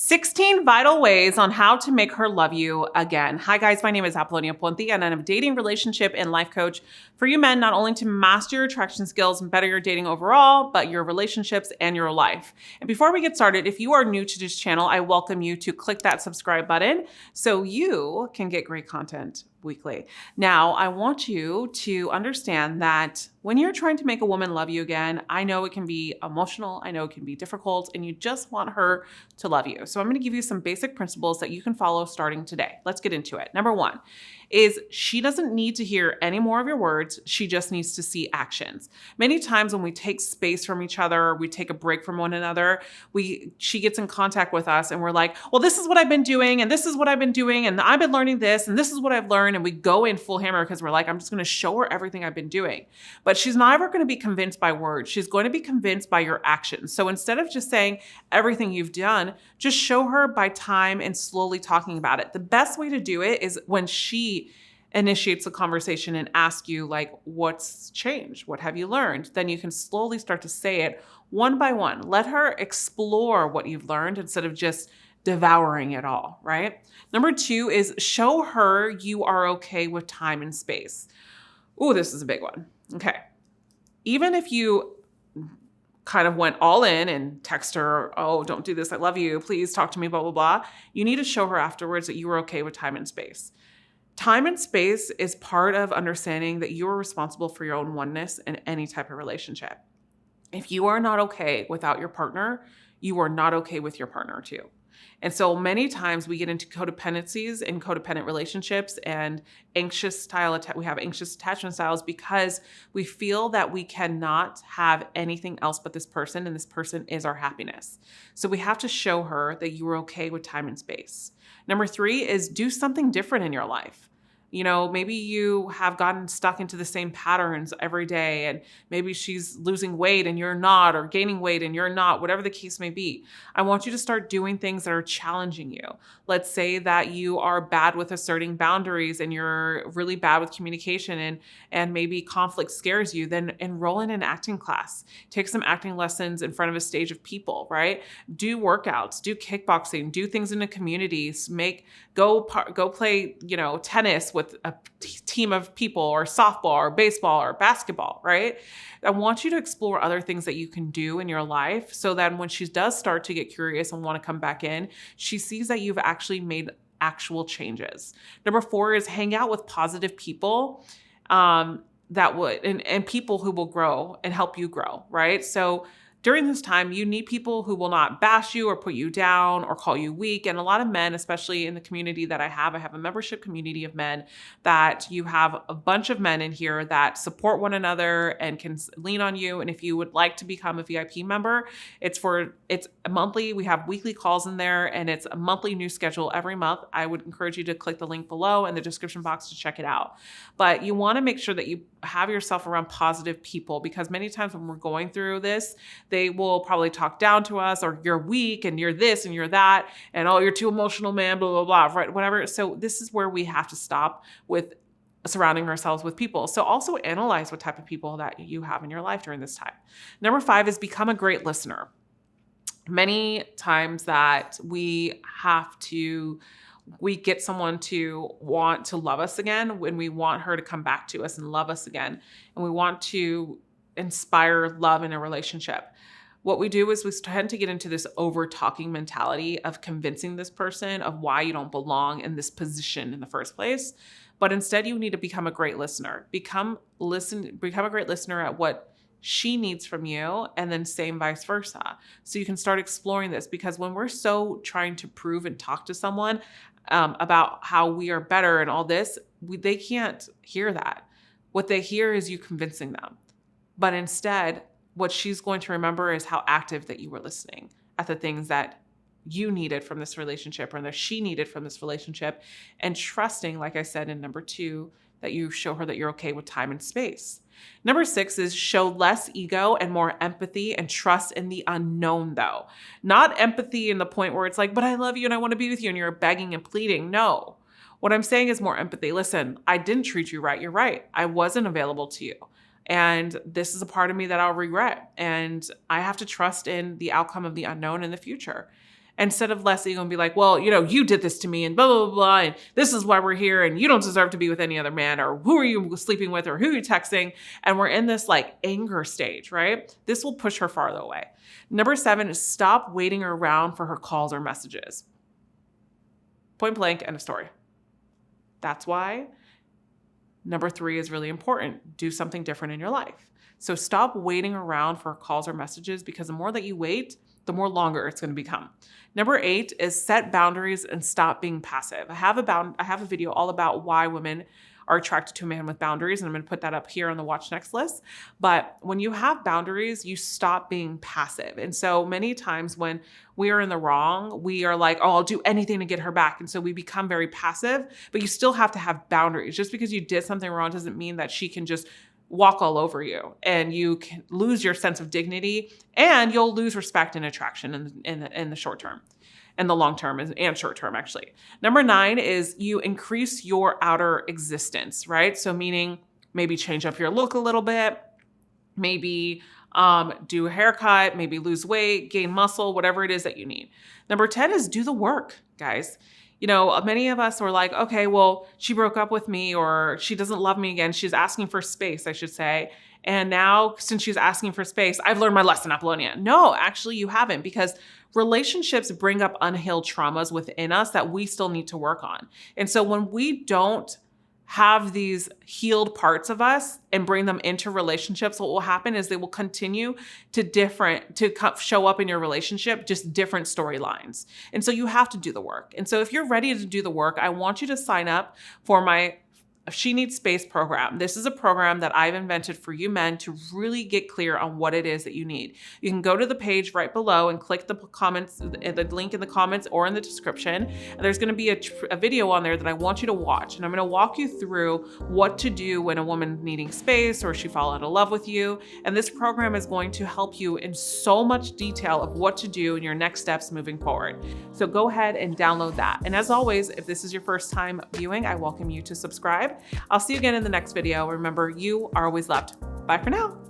16 vital ways on how to make her love you again. Hi guys, my name is Apollonia Ponti and I'm a dating, relationship, and life coach for you men, not only to master your attraction skills and better your dating overall, but your relationships and your life. And before we get started, if you are new to this channel, I welcome you to click that subscribe button so you can get great content weekly. Now, I want you to understand that when you're trying to make a woman love you again, I know it can be emotional, I know it can be difficult, and you just want her to love you. So I'm going to give you some basic principles that you can follow starting today. Let's get into it. Number one is she doesn't need to hear any more of your words. She just needs to see actions. Many times when we take space from each other, we take a break from one another, she gets in contact with us and we're like, well, this is what I've been doing and this is what I've been doing and I've been learning this and this is what I've learned. And we go in full hammer because we're like, I'm just going to show her everything I've been doing. But she's never going to be convinced by words. She's going to be convinced by your actions. So instead of just saying everything you've done, just show her by time and slowly talking about it. The best way to do it is when she initiates a conversation and asks you like, what's changed? What have you learned? Then you can slowly start to say it one by one. Let her explore what you've learned instead of just devouring it all, right? Number two is show her you are okay with time and space. Ooh, this is a big one. Okay. Even if you kind of went all in and text her, oh, don't do this, I love you, please talk to me, blah, blah, blah. You need to show her afterwards that you were okay with time and space. Time and space is part of understanding that you are responsible for your own oneness in any type of relationship. If you are not okay without your partner, you are not okay with your partner too. And so many times we get into codependencies in codependent relationships and we have anxious attachment styles because we feel that we cannot have anything else but this person, and this person is our happiness. So we have to show her that you are okay with time and space. Number three is do something different in your life. You know, maybe you have gotten stuck into the same patterns every day and maybe she's losing weight and you're not, or gaining weight and you're not, whatever the case may be. I want you to start doing things that are challenging you. Let's say that you are bad with asserting boundaries and you're really bad with communication and maybe conflict scares you, then enroll in an acting class. Take some acting lessons in front of a stage of people, right? Do workouts, do kickboxing, do things in the communities, go play, tennis with a team of people, or softball or baseball or basketball, right? I want you to explore other things that you can do in your life so that when she does start to get curious and want to come back in, she sees that you've actually made actual changes. Number four is hang out with positive people and people who will grow and help you grow, right? So during this time, you need people who will not bash you or put you down or call you weak. And a lot of men, especially in the community that I have a membership community of men that you have a bunch of men in here that support one another and can lean on you. And if you would like to become a VIP member, it's monthly. We have weekly calls in there and it's a monthly new schedule every month. I would encourage you to click the link below in the description box to check it out. But you want to make sure that you have yourself around positive people, because many times when we're going through this, they will probably talk down to us, or you're weak and you're this and you're that, and oh, you're too emotional, man, blah, blah, blah, right? Whatever. So this is where we have to stop with surrounding ourselves with people. So also analyze what type of people that you have in your life during this time. Number five is become a great listener. Many times that we get someone to want to love us again, when we want her to come back to us and love us again, and we want to inspire love in a relationship. What we do is we tend to get into this over-talking mentality of convincing this person of why you don't belong in this position in the first place. But instead, you need to become a great listener. Become a great listener at what she needs from you, and then same vice versa. So you can start exploring this, because when we're so trying to prove and talk to someone about how we are better and all this, they can't hear that. What they hear is you convincing them. But instead, what she's going to remember is how active that you were listening at the things that you needed from this relationship, or that she needed from this relationship, and trusting, like I said in number two, that you show her that you're okay with time and space. Number six is show less ego and more empathy and trust in the unknown, though. Not empathy in the point where it's like, but I love you and I want to be with you, and you're begging and pleading. No. What I'm saying is more empathy. Listen, I didn't treat you right. You're right. I wasn't available to you. And this is a part of me that I'll regret. And I have to trust in the outcome of the unknown in the future. instead of less ego and be like, well, you did this to me and blah, blah, blah, blah, and this is why we're here and you don't deserve to be with any other man, or who are you sleeping with, or who are you texting? And we're in this like anger stage, right? This will push her farther away. Number 7 is stop waiting around for her calls or messages. Point blank, end of story. That's why number 3 is really important. Do something different in your life. So stop waiting around for calls or messages, because the more that you wait, the more longer it's going to become. Number 8 is set boundaries and stop being passive. I have a video all about why women are attracted to a man with boundaries, and I'm going to put that up here on the watch next list. But when you have boundaries, you stop being passive. And so many times when we are in the wrong, we are like, oh, I'll do anything to get her back. And so we become very passive, but you still have to have boundaries. Just because you did something wrong doesn't mean that she can just walk all over you, and you can lose your sense of dignity, and you'll lose respect and attraction in the short term, and the long term and short term, actually. Number 9 is you increase your outer existence, right? So meaning maybe change up your look a little bit, maybe do a haircut, maybe lose weight, gain muscle, whatever it is that you need. Number 10 is do the work, guys. Many of us were like, okay, well, she broke up with me, or she doesn't love me again. She's asking for space, I should say. And now, since she's asking for space, I've learned my lesson, Apollonia. No, actually you haven't, because relationships bring up unhealed traumas within us that we still need to work on. And so when we don't have these healed parts of us and bring them into relationships, what will happen is they will continue to show up in your relationship, just different storylines. And so you have to do the work. And so if you're ready to do the work, I want you to sign up for my She Needs Space program. This is a program that I've invented for you men to really get clear on what it is that you need. You can go to the page right below and click the link in the comments or in the description. And there's going to be a video on there that I want you to watch. And I'm going to walk you through what to do when a woman's needing space or she fall out of love with you. And this program is going to help you in so much detail of what to do in your next steps moving forward. So go ahead and download that. And as always, if this is your first time viewing, I welcome you to subscribe. I'll see you again in the next video. Remember, you are always loved. Bye for now.